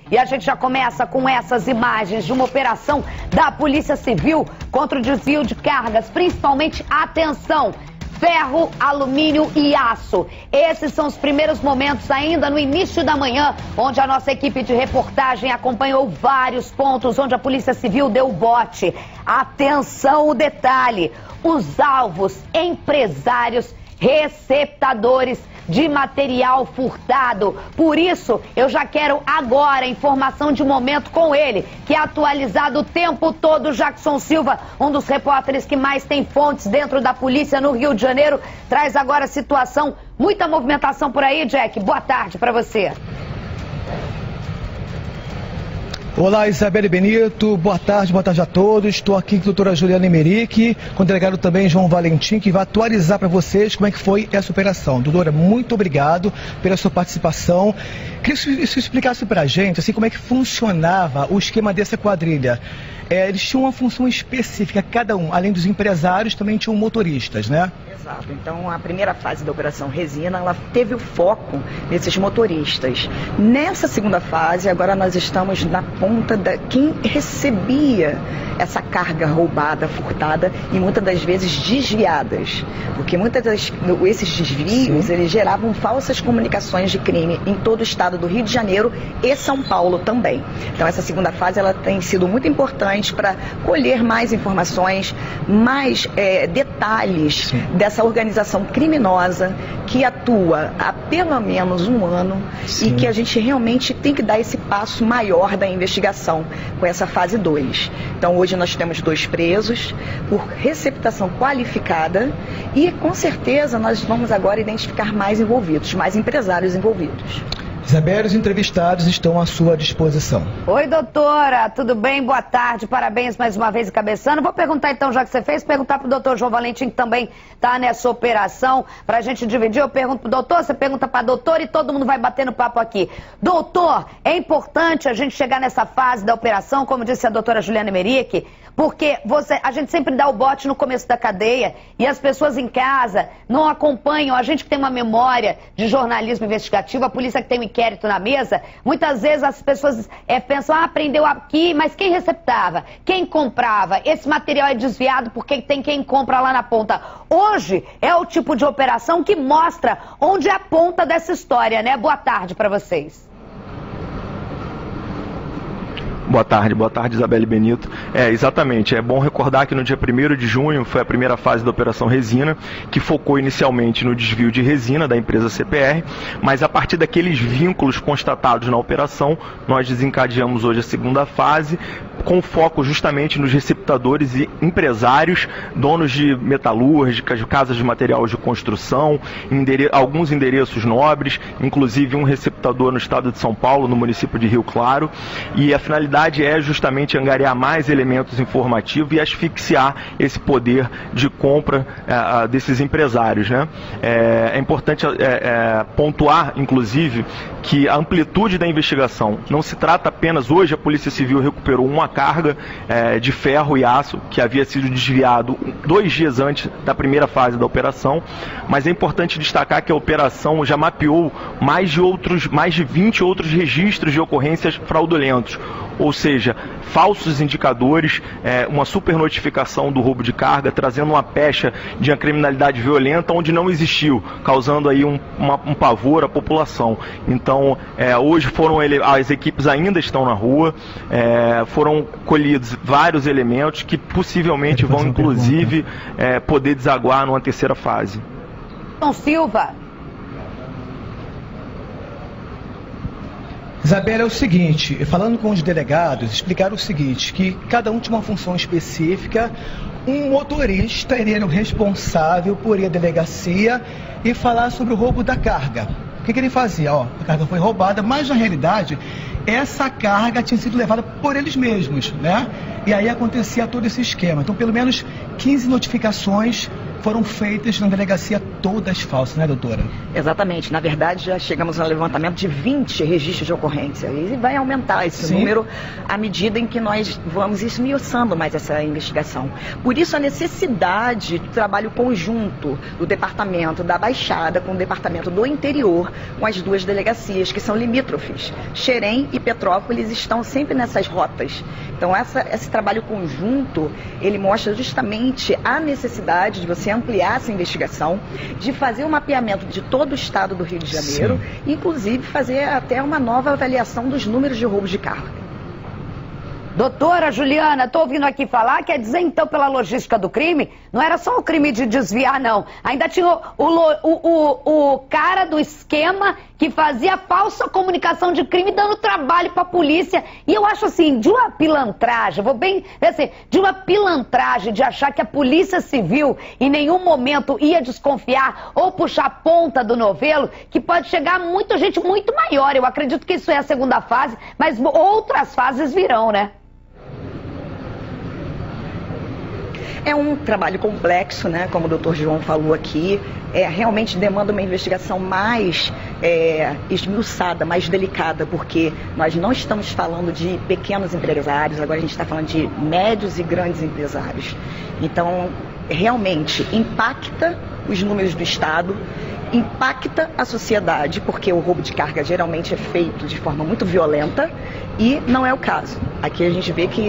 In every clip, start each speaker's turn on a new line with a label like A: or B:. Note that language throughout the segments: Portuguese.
A: E a gente já começa com essas imagens de uma operação da Polícia Civil contra o desvio de cargas, principalmente, atenção, ferro, alumínio e aço. Esses são os primeiros momentos ainda no início da manhã, onde a nossa equipe de reportagem acompanhou vários pontos onde a Polícia Civil deu o bote. Atenção o detalhe, os alvos, empresários, receptadores de material furtado. Por isso, eu já quero agora informação de momento com ele, que é atualizado o tempo todo. Jackson Silva, um dos repórteres que mais tem fontes dentro da polícia no Rio de Janeiro, traz agora a situação. Muita movimentação por aí, Jack. Boa tarde para você.
B: Olá, Isabelle Benito, boa tarde a todos. Estou aqui com a doutora Juliana Emerick, com o delegado também João Valentim, que vai atualizar para vocês como é que foi essa operação. Doutora, muito obrigado pela sua participação. Queria que você explicasse para a gente assim, como é que funcionava o esquema dessa quadrilha. Eles tinham uma função específica, cada um, além dos empresários, também tinham motoristas, né?
C: Exato. Então, a primeira fase da Operação Resina, ela teve o foco nesses motoristas. Nessa segunda fase, agora nós estamos na ponta de quem recebia essa carga roubada, furtada e muitas das vezes desviadas. Porque esses desvios, eles geravam falsas comunicações de crime em todo o estado do Rio de Janeiro e São Paulo também. Então, essa segunda fase, ela tem sido muito importante para colher mais informações, mais detalhes dessa organização criminosa que atua há pelo menos um ano. Sim. E que a gente realmente tem que dar esse passo maior da investigação com essa fase 2. Então hoje nós temos 2 presos por receptação qualificada e com certeza nós vamos agora identificar mais envolvidos, mais empresários envolvidos.
B: Isabelle, os entrevistados estão à sua disposição.
A: Oi, doutora, tudo bem? Boa tarde, parabéns mais uma vez, Cabeçando. Vou perguntar então, já que você fez, perguntar para o doutor João Valentim, que também está nessa operação, para a gente dividir. Eu pergunto para o doutor, você pergunta para a doutora e todo mundo vai batendo papo aqui. Doutor, é importante a gente chegar nessa fase da operação, como disse a doutora Juliana Emerick, porque a gente sempre dá o bote no começo da cadeia e as pessoas em casa não acompanham. A gente que tem uma memória de jornalismo investigativo, a polícia que tem um inquérito na mesa, muitas vezes as pessoas pensam, prendeu aqui, mas quem receptava? Quem comprava? Esse material é desviado porque tem quem compra lá na ponta. Hoje é o tipo de operação que mostra onde é a ponta dessa história, né? Boa tarde para vocês.
D: Boa tarde, Isabelle Benito. Exatamente, é bom recordar que no dia 1º de junho foi a primeira fase da Operação Resina, que focou inicialmente no desvio de resina da empresa CPR, mas a partir daqueles vínculos constatados na operação, nós desencadeamos hoje a segunda fase, com foco justamente nos receptadores e empresários, donos de metalúrgicas, casas de materiais de construção, alguns endereços nobres, inclusive um receptador no estado de São Paulo, no município de Rio Claro, e a finalidade é justamente angariar mais elementos informativos e asfixiar esse poder de compra desses empresários, né? É importante pontuar, inclusive, que a amplitude da investigação não se trata apenas, hoje a Polícia Civil recuperou uma carga de ferro e aço que havia sido desviado 2 dias antes da primeira fase da operação, mas é importante destacar que a operação já mapeou mais de 20 outros registros de ocorrências fraudulentos, ou seja, falsos indicadores, uma supernotificação do roubo de carga, trazendo uma pecha de uma criminalidade violenta onde não existiu, causando aí um pavor à população. Então, hoje as equipes ainda estão na rua, foram colhidos vários elementos que possivelmente vão, inclusive, poder desaguar numa terceira fase.
A: Silva.
B: Isabelle, é o seguinte, falando com os delegados, explicaram o seguinte, que cada um tinha uma função específica, um motorista era o responsável por ir à delegacia e falar sobre o roubo da carga. O que ele fazia? A carga foi roubada, mas na realidade essa carga tinha sido levada por eles mesmos, né? E aí acontecia todo esse esquema. Então pelo menos 15 notificações foram feitas na delegacia todas falsas, né, doutora?
C: Exatamente. Na verdade, já chegamos ao levantamento de 20 registros de ocorrência. E vai aumentar esse número à medida em que nós vamos esmiuçando mais essa investigação. Por isso, a necessidade do trabalho conjunto do Departamento da Baixada com o Departamento do Interior, com as duas delegacias, que são limítrofes. Xerém e Petrópolis estão sempre nessas rotas. Então, esse trabalho conjunto, ele mostra justamente a necessidade de você ampliar essa investigação, de fazer um mapeamento de todo o estado do Rio de Janeiro, inclusive fazer até uma nova avaliação dos números de roubo de carga.
A: Doutora Juliana, estou ouvindo aqui falar, quer dizer então pela logística do crime, não era só o crime de desviar não, ainda tinha o cara do esquema que fazia falsa comunicação de crime dando trabalho para a polícia. E eu acho assim, de uma pilantragem, vou bem assim, de uma pilantragem de achar que a Polícia Civil em nenhum momento ia desconfiar ou puxar a ponta do novelo, que pode chegar muita gente muito maior. Eu acredito que isso é a segunda fase, mas outras fases virão, né?
C: É um trabalho complexo, né? Como o doutor João falou aqui, realmente demanda uma investigação mais esmiuçada, mais delicada, porque nós não estamos falando de pequenos empresários, agora a gente está falando de médios e grandes empresários. Então, realmente impacta os números do Estado, impacta a sociedade, porque o roubo de carga geralmente é feito de forma muito violenta e não é o caso. Aqui a gente vê que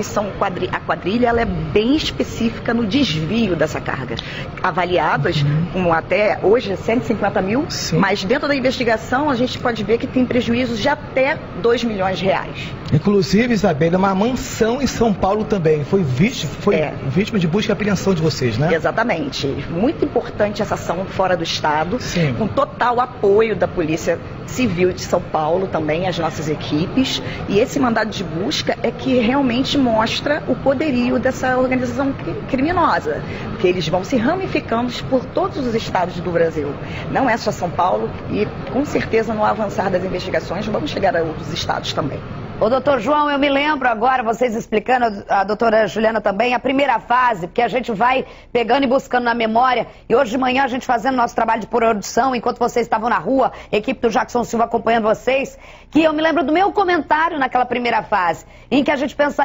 C: a quadrilha ela é bem específica no desvio dessa carga. Avaliadas com até hoje 150 mil, mas dentro da investigação a gente pode ver que tem prejuízos de até 2 milhões de reais.
B: Inclusive, Isabelle, uma mansão em São Paulo também foi vítima de busca e apreensão de vocês, né?
C: Exatamente. Muito importante essa ação fora do estado, com total apoio da Polícia Civil de São Paulo também, as nossas equipes. E esse mandado de busca é que realmente mostra o poderio dessa organização criminosa, porque eles vão se ramificando por todos os estados do Brasil. Não é só São Paulo e com certeza no avançar das investigações vamos chegar a outros estados também.
A: Ô, doutor João, eu me lembro agora, vocês explicando, a doutora Juliana também, a primeira fase, porque a gente vai pegando e buscando na memória, e hoje de manhã a gente fazendo nosso trabalho de produção, enquanto vocês estavam na rua, a equipe do Jackson Silva acompanhando vocês, que eu me lembro do meu comentário naquela primeira fase, em que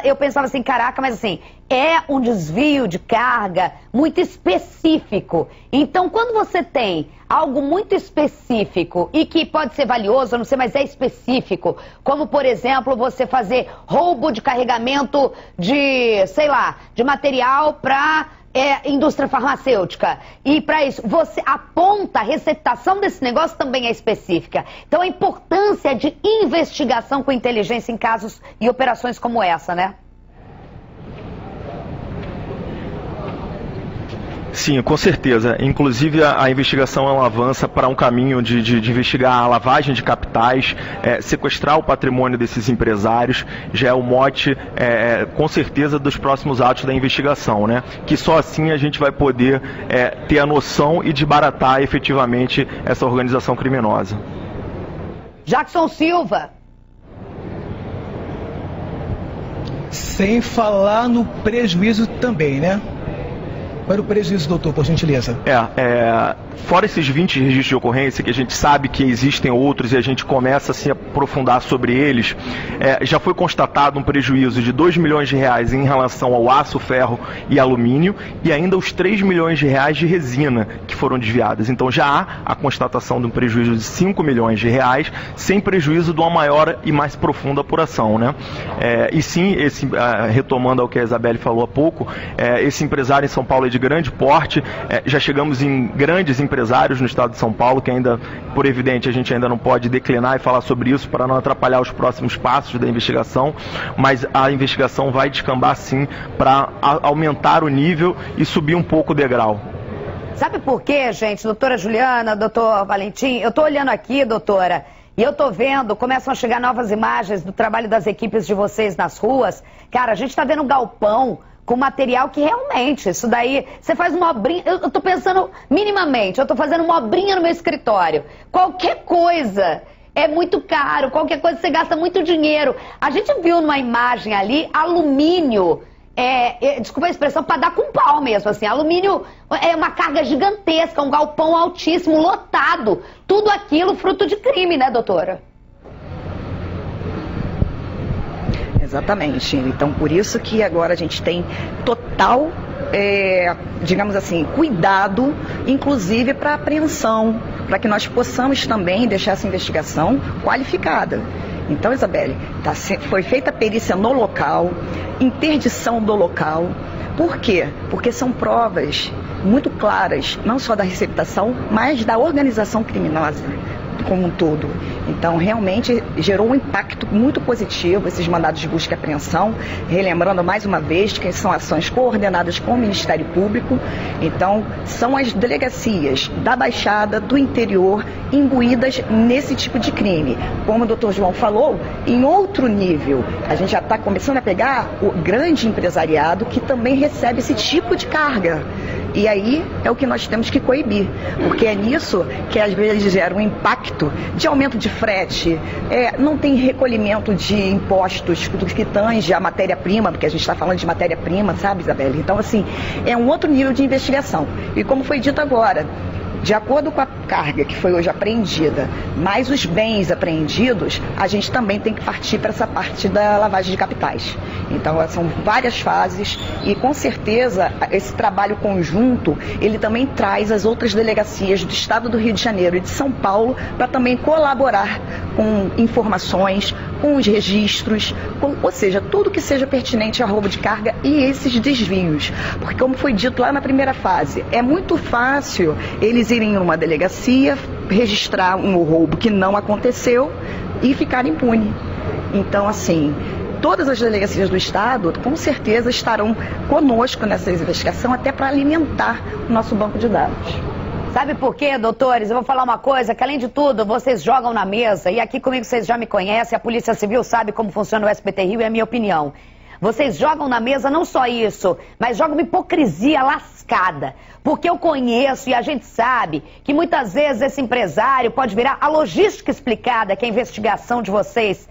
A: eu pensava assim, caraca, mas assim, é um desvio de carga muito específico. Então, quando você tem algo muito específico e que pode ser valioso, eu não sei, mas é específico, como, por exemplo, você fazer roubo de carregamento de, sei lá, de material para indústria farmacêutica. E para isso, a ponta, a receptação desse negócio também é específica. Então, a importância de investigação com inteligência em casos e operações como essa, né?
D: Sim, com certeza. Inclusive a investigação ela avança para um caminho de investigar a lavagem de capitais, sequestrar o patrimônio desses empresários, já é o mote, com certeza, dos próximos atos da investigação, né? Que só assim a gente vai poder ter a noção e desbaratar efetivamente essa organização criminosa.
A: Jackson Silva.
B: Sem falar no prejuízo também, né? Qual era o prejuízo, doutor, por gentileza?
D: Fora esses 20 registros de ocorrência, que a gente sabe que existem outros e a gente começa a se aprofundar sobre eles, já foi constatado um prejuízo de 2 milhões de reais em relação ao aço, ferro e alumínio e ainda os 3 milhões de reais de resina que foram desviadas. Então já há a constatação de um prejuízo de 5 milhões de reais, sem prejuízo de uma maior e mais profunda apuração, né? E sim, retomando ao que a Isabelle falou há pouco, esse empresário em São Paulo é de grande porte, já chegamos em grandes empresários no estado de São Paulo, que ainda, por evidente, a gente ainda não pode declinar e falar sobre isso para não atrapalhar os próximos passos da investigação, mas a investigação vai descambar sim para aumentar o nível e subir um pouco o degrau.
A: Sabe por quê, gente? Doutora Juliana, doutor Valentim, eu estou olhando aqui, doutora, e eu estou vendo, começam a chegar novas imagens do trabalho das equipes de vocês nas ruas. Cara, a gente está vendo um galpão com material que realmente, isso daí, você faz uma obrinha, eu tô pensando minimamente, eu tô fazendo uma obrinha no meu escritório. Qualquer coisa é muito caro, qualquer coisa você gasta muito dinheiro. A gente viu numa imagem ali alumínio desculpa a expressão, para dar com pau mesmo, assim. Alumínio é uma carga gigantesca, um galpão altíssimo, lotado. Tudo aquilo fruto de crime, né, doutora?
C: Exatamente. Então, por isso que agora a gente tem total, digamos assim, cuidado, inclusive para apreensão, para que nós possamos também deixar essa investigação qualificada. Então, Isabelle, foi feita a perícia no local, interdição do local. Por quê? Porque são provas muito claras, não só da receptação, mas da organização criminosa como um todo. Então, realmente, gerou um impacto muito positivo esses mandados de busca e apreensão, relembrando mais uma vez que são ações coordenadas com o Ministério Público. Então, são as delegacias da Baixada, do interior, imbuídas nesse tipo de crime. Como o doutor João falou, em outro nível, a gente já está começando a pegar o grande empresariado que também recebe esse tipo de carga. E aí é o que nós temos que coibir, porque é nisso que às vezes gera um impacto de aumento de frete, não tem recolhimento de impostos que tange a matéria-prima, porque a gente está falando de matéria-prima, sabe, Isabelle? Então, assim, é um outro nível de investigação. E como foi dito agora, de acordo com a carga que foi hoje apreendida, mais os bens apreendidos, a gente também tem que partir para essa parte da lavagem de capitais. Então, são várias fases e, com certeza, esse trabalho conjunto, ele também traz as outras delegacias do Estado do Rio de Janeiro e de São Paulo para também colaborar com informações, com os registros, ou seja, tudo que seja pertinente a roubo de carga e esses desvios. Porque, como foi dito lá na primeira fase, é muito fácil eles irem em uma delegacia, registrar um roubo que não aconteceu e ficar impune. Então, assim, todas as delegacias do Estado, com certeza, estarão conosco nessa investigação, até para alimentar o nosso banco de dados.
A: Sabe por quê, doutores? Eu vou falar uma coisa, que além de tudo, vocês jogam na mesa, e aqui comigo vocês já me conhecem, a Polícia Civil sabe como funciona o SBT Rio e é a minha opinião. Vocês jogam na mesa não só isso, mas jogam uma hipocrisia lascada. Porque eu conheço e a gente sabe que muitas vezes esse empresário pode virar a logística explicada que a investigação de vocês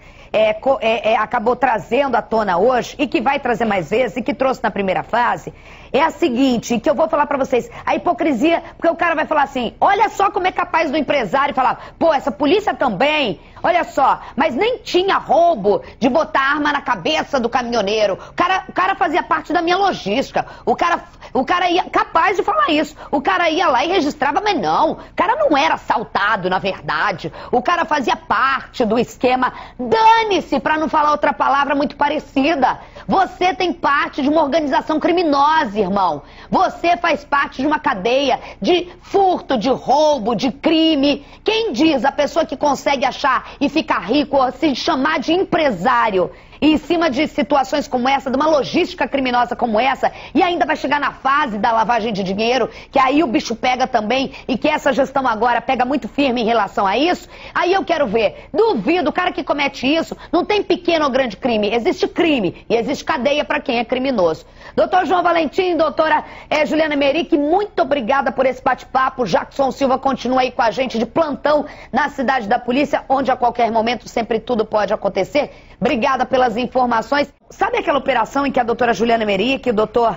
A: acabou trazendo à tona hoje e que vai trazer mais vezes e que trouxe na primeira fase, é a seguinte, que eu vou falar pra vocês, a hipocrisia, porque o cara vai falar assim, olha só como é capaz do empresário falar, pô, essa polícia também, olha só, mas nem tinha roubo de botar arma na cabeça do caminhoneiro, o cara fazia parte da minha logística, o cara ia, capaz de falar isso, o cara ia lá e registrava, mas não, o cara não era assaltado, na verdade, o cara fazia parte do esquema, dane-se, pra não falar outra palavra muito parecida, você tem parte de uma organização criminosa, irmão, você faz parte de uma cadeia de furto, de roubo, de crime, quem diz a pessoa que consegue achar e ficar rico, ou se chamar de empresário, e em cima de situações como essa, de uma logística criminosa como essa, e ainda vai chegar na fase da lavagem de dinheiro, que aí o bicho pega também, e que essa gestão agora pega muito firme em relação a isso, aí eu quero ver, duvido, o cara que comete isso, não tem pequeno ou grande crime, existe crime, e existe cadeia para quem é criminoso. Doutor João Valentim, doutora Juliana Emerick, muito obrigada por esse bate-papo, Jackson Silva continua aí com a gente de plantão na Cidade da Polícia, onde a qualquer momento sempre tudo pode acontecer. Obrigada pelas informações. Sabe aquela operação em que a doutora Juliana Emerick e o doutor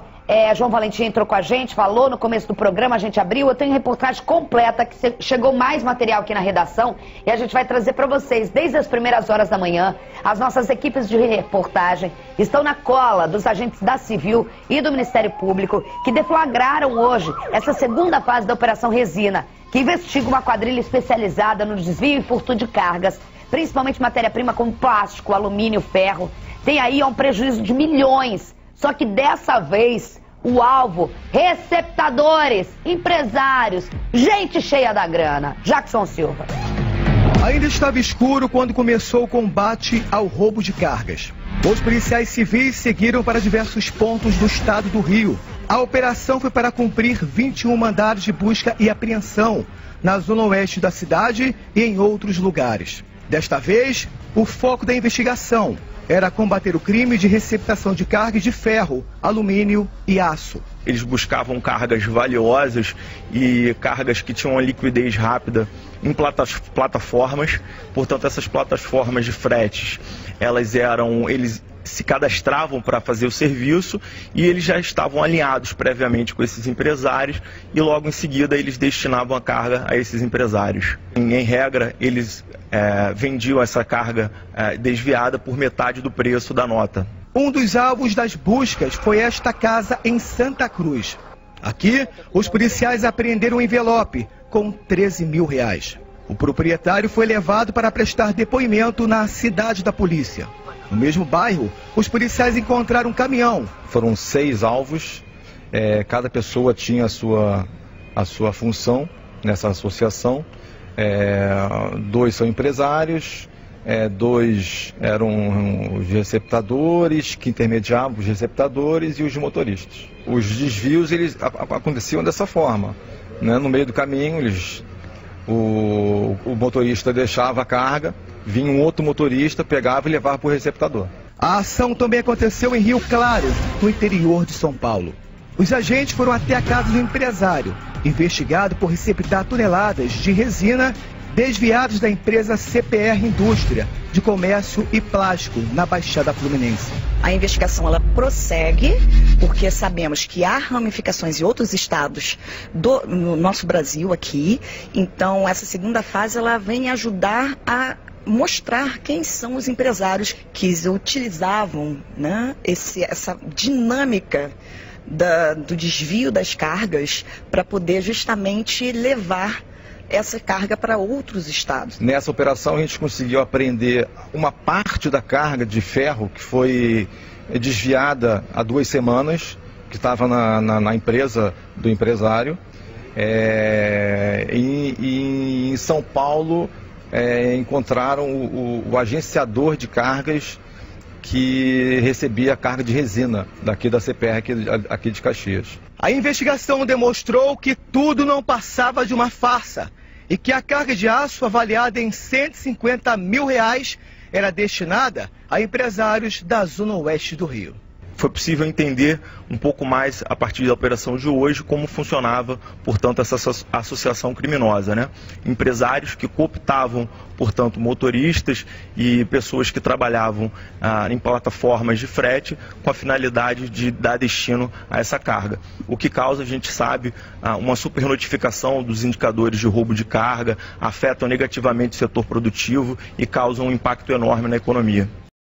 A: João Valentim entrou com a gente, falou no começo do programa, a gente abriu, eu tenho reportagem completa, que chegou mais material aqui na redação e a gente vai trazer para vocês desde as primeiras horas da manhã. As nossas equipes de reportagem estão na cola dos agentes da Civil e do Ministério Público que deflagraram hoje essa segunda fase da Operação Resina, que investiga uma quadrilha especializada no desvio e furto de cargas, principalmente matéria-prima como plástico, alumínio, ferro. Tem aí um prejuízo de milhões. Só que dessa vez, o alvo, receptadores, empresários, gente cheia da grana. Jackson Silva.
B: Ainda estava escuro quando começou o combate ao roubo de cargas. Os policiais civis seguiram para diversos pontos do estado do Rio. A operação foi para cumprir 21 mandados de busca e apreensão na zona oeste da cidade e em outros lugares. Desta vez, o foco da investigação era combater o crime de receptação de cargas de ferro, alumínio e aço.
D: Eles buscavam cargas valiosas e cargas que tinham uma liquidez rápida em plataformas. Portanto, essas plataformas de fretes, eles se cadastravam para fazer o serviço e eles já estavam alinhados previamente com esses empresários e logo em seguida eles destinavam a carga a esses empresários. Em regra, eles vendiam essa carga desviada por metade do preço da nota.
B: Um dos alvos das buscas foi esta casa em Santa Cruz. Aqui, os policiais apreenderam um envelope com R$13 mil. O proprietário foi levado para prestar depoimento na cidade da polícia. No mesmo bairro, os policiais encontraram um caminhão.
E: Foram 6 alvos, cada pessoa tinha a sua função nessa associação. 2 são empresários, 2 eram os receptadores, que intermediavam os receptadores e os motoristas. Os desvios eles aconteciam dessa forma, né? No meio do caminho, o motorista deixava a carga, vinha um outro motorista, pegava e levava para o receptador.
B: A ação também aconteceu em Rio Claro, no interior de São Paulo. Os agentes foram até a casa do empresário, investigado por receptar toneladas de resina desviados da empresa CPR Indústria de Comércio e Plástico, na Baixada Fluminense.
C: A investigação ela prossegue, porque sabemos que há ramificações em outros estados no nosso Brasil aqui. Então, essa segunda fase ela vem ajudar a mostrar quem são os empresários que utilizavam, né, essa dinâmica do desvio das cargas para poder justamente levar essa carga para outros estados.
E: Nessa operação a gente conseguiu apreender uma parte da carga de ferro que foi desviada há 2 semanas, que estava na empresa do empresário. E em São Paulo encontraram o agenciador de cargas que recebia a carga de resina daqui da CPR, aqui de Caxias.
B: A investigação demonstrou que tudo não passava de uma farsa e que a carga de aço avaliada em R$150 mil era destinada a empresários da Zona Oeste do Rio.
D: Foi possível entender um pouco mais, a partir da operação de hoje, como funcionava, portanto, essa associação criminosa, né? Empresários que cooptavam, portanto, motoristas e pessoas que trabalhavam em plataformas de frete com a finalidade de dar destino a essa carga. O que causa, a gente sabe, uma supernotificação dos indicadores de roubo de carga, afetam negativamente o setor produtivo e causam um impacto enorme na economia.